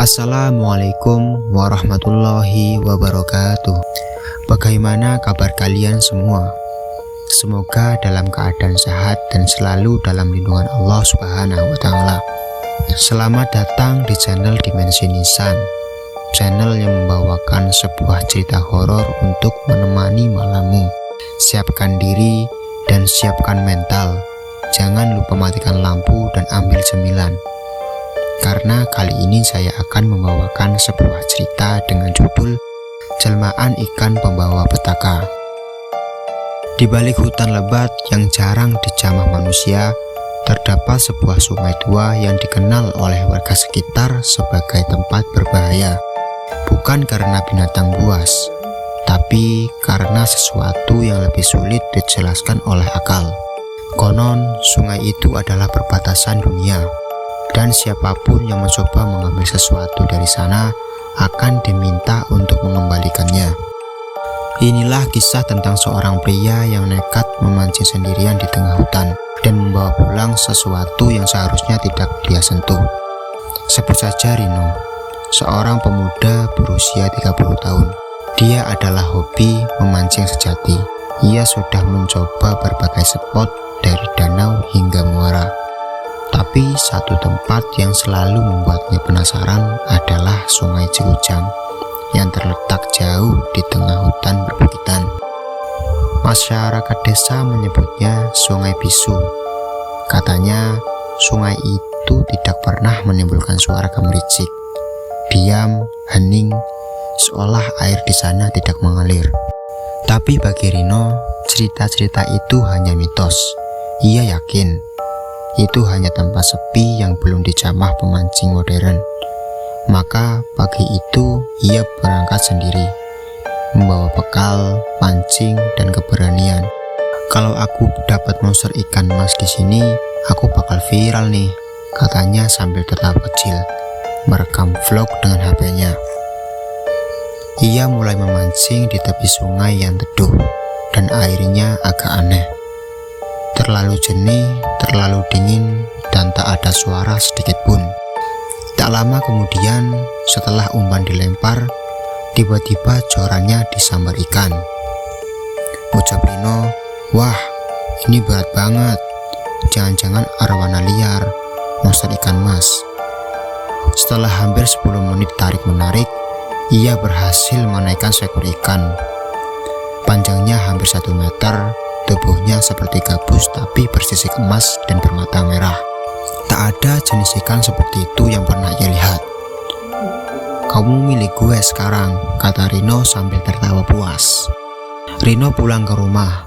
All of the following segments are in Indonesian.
Assalamualaikum warahmatullahi wabarakatuh. Bagaimana kabar kalian semua? Semoga dalam keadaan sehat dan selalu dalam lindungan Allah Subhanahu wa Ta'ala. Selamat datang di channel Dimensi Nisan, channel yang membawakan sebuah cerita horor untuk menemani malammu. Siapkan diri dan siapkan mental. Jangan lupa matikan lampu dan ambil cemilan. Karena kali ini saya akan membawakan sebuah cerita dengan judul Jelmaan Ikan Pembawa Petaka. Di balik hutan lebat yang jarang dijamah manusia, terdapat sebuah sungai tua yang dikenal oleh warga sekitar sebagai tempat berbahaya. Bukan karena binatang buas, tapi karena sesuatu yang lebih sulit dijelaskan oleh akal. Konon, sungai itu adalah perbatasan dunia, dan siapapun yang mencoba mengambil sesuatu dari sana akan diminta untuk mengembalikannya. Inilah kisah tentang seorang pria yang nekat memancing sendirian di tengah hutan dan membawa pulang sesuatu yang seharusnya tidak dia sentuh. Sebut saja Rino, seorang pemuda berusia 30 tahun. Dia adalah hobi memancing sejati. Ia sudah mencoba berbagai spot dari danau hingga muara. Tapi satu tempat yang selalu membuatnya penasaran adalah Sungai Cikujang yang terletak jauh di tengah hutan perbukitan. Masyarakat desa menyebutnya Sungai Bisu. Katanya sungai itu tidak pernah menimbulkan suara gemericik. Diam, hening, seolah air di sana tidak mengalir. Tapi bagi Rino, cerita-cerita itu hanya mitos. Ia yakin itu hanya tempat sepi yang belum dijamah pemancing modern. Maka pagi itu ia berangkat sendiri, membawa bekal, pancing, dan keberanian. Kalau aku dapat monster ikan mas di sini, aku bakal viral nih, katanya sambil tertawa kecil, merekam vlog dengan HP-nya. Ia mulai memancing di tepi sungai yang teduh dan airnya agak aneh. Terlalu jernih, terlalu dingin, dan tak ada suara sedikit pun. Tak lama kemudian, setelah umpan dilempar, tiba-tiba jorannya disambar ikan. Ucap Rino, "Wah, ini berat banget. Jangan-jangan arwana liar, monster ikan mas." Setelah hampir 10 menit tarik-menarik, ia berhasil menaikkan seekor ikan. Panjangnya hampir 1 meter, tubuhnya seperti gabus tapi bersisik emas dan bermata merah. Tak ada jenis ikan seperti itu yang pernah ia lihat. "Kamu milik gue sekarang," kata Rino sambil tertawa puas. Rino pulang ke rumah.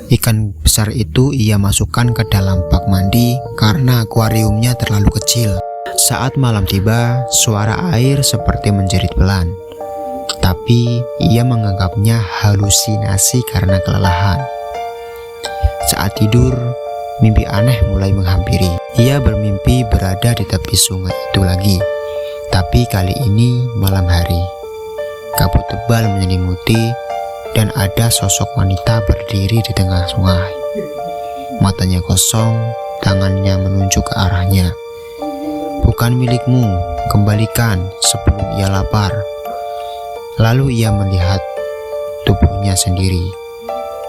Ikan besar itu ia masukkan ke dalam bak mandi karena akuariumnya terlalu kecil. Saat malam tiba, suara air seperti menjerit pelan. Tapi ia menganggapnya halusinasi karena kelelahan. Saat tidur, mimpi aneh mulai menghampiri. Ia bermimpi berada di tepi sungai itu lagi, tapi kali ini malam hari. Kabut tebal menyelimuti dan ada sosok wanita berdiri di tengah sungai. Matanya kosong, tangannya menunjuk ke arahnya. "Bukan milikmu, kembalikan sebelum ia lapar." Lalu ia melihat tubuhnya sendiri,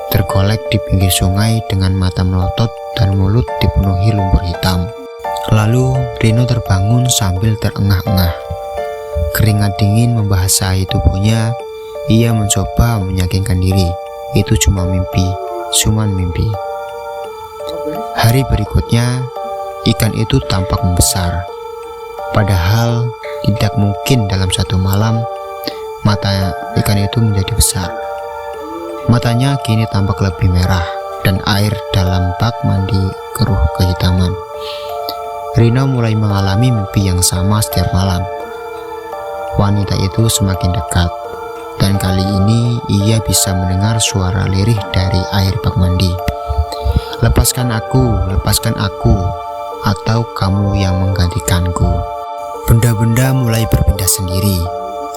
tergolek di pinggir sungai dengan mata melotot dan mulut dipenuhi lumpur hitam. Lalu Rino terbangun sambil terengah-engah. Keringat dingin membasahi tubuhnya. Ia mencoba meyakinkan diri, itu cuma mimpi, cuman mimpi. Hari berikutnya, ikan itu tampak membesar. Padahal tidak mungkin dalam satu malam mata ikan itu menjadi besar. Matanya kini tampak lebih merah dan air dalam bak mandi keruh kehitaman. Rino mulai mengalami mimpi yang sama setiap malam. Wanita itu semakin dekat, dan kali ini ia bisa mendengar suara lirih dari air bak mandi. lepaskan aku, atau kamu yang menggantikanku." Benda-benda mulai berpindah sendiri.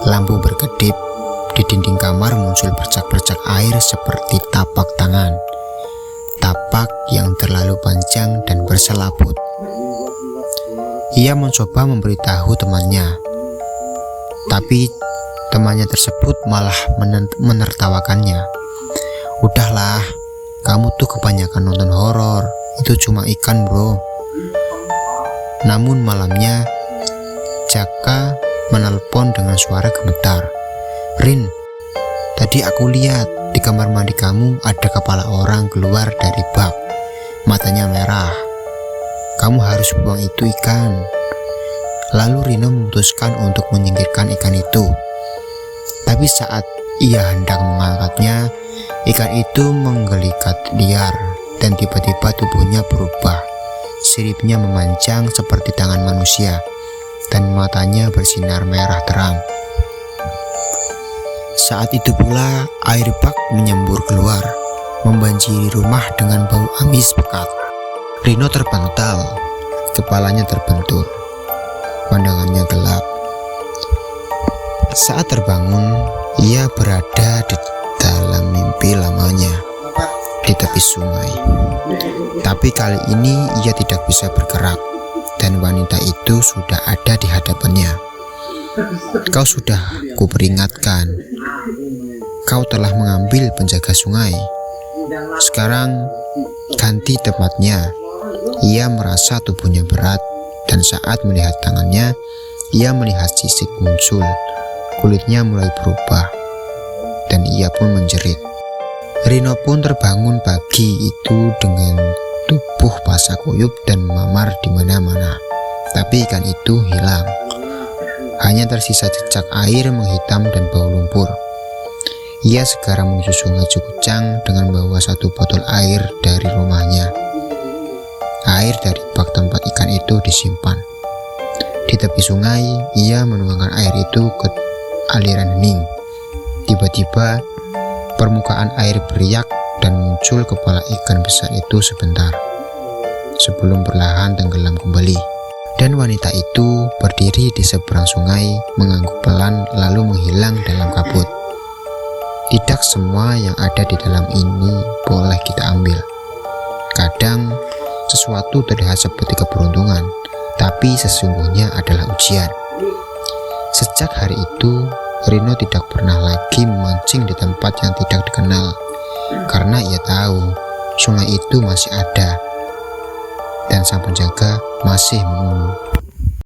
Lampu berkedip. Di dinding kamar muncul bercak-bercak air seperti tapak tangan. Tapak yang terlalu panjang dan berselaput. Ia mencoba memberitahu temannya, Tapi temannya tersebut malah menertawakannya. "Udahlah, kamu tuh kebanyakan nonton horor. Itu cuma ikan, bro." Namun malamnya Jaka menelpon dengan suara gemetar. "Rin, tadi aku lihat di kamar mandi kamu ada kepala orang keluar dari bak. Matanya merah. Kamu harus buang itu ikan." Lalu Rino memutuskan untuk menyingkirkan ikan itu. Tapi saat ia hendak mengangkatnya, ikan itu menggelikat liar dan tiba-tiba tubuhnya berubah. Siripnya memanjang seperti tangan manusia dan matanya bersinar merah terang. Saat itu pula air bak menyembur keluar, membanjiri rumah dengan bau amis pekat. Rino terpental, kepalanya terbentur, pandangannya gelap. Saat terbangun, ia berada di dalam mimpi lamanya di tepi sungai. Tapi kali ini ia tidak bisa bergerak dan wanita itu sudah ada di hadapannya. "Kau sudah kuperingatkan. Kau telah mengambil penjaga sungai. Sekarang ganti tempatnya." Ia merasa tubuhnya berat dan saat melihat tangannya, ia melihat sisik muncul. Kulitnya mulai berubah dan ia pun menjerit. Rino pun terbangun pagi itu dengan tubuh basah kuyup dan memar di mana-mana. Tapi ikan itu hilang. Hanya tersisa jejak air menghitam dan bau lumpur. Ia segera menuju sungai Cikucang dengan membawa satu botol air dari rumahnya. Air dari bak tempat ikan itu disimpan. Di tepi sungai, ia menuangkan air itu ke aliran hening. Tiba-tiba, permukaan air beriak dan muncul kepala ikan besar itu sebentar, sebelum perlahan tenggelam kembali. Dan wanita itu berdiri di seberang sungai, mengangguk pelan lalu menghilang dalam kabut. Tidak semua yang ada di dalam ini boleh kita ambil. Kadang, sesuatu terlihat seperti keberuntungan, tapi sesungguhnya adalah ujian. Sejak hari itu, Rino tidak pernah lagi memancing di tempat yang tidak dikenal, karena ia tahu sungai itu masih ada dan sang penjaga masih menunggu.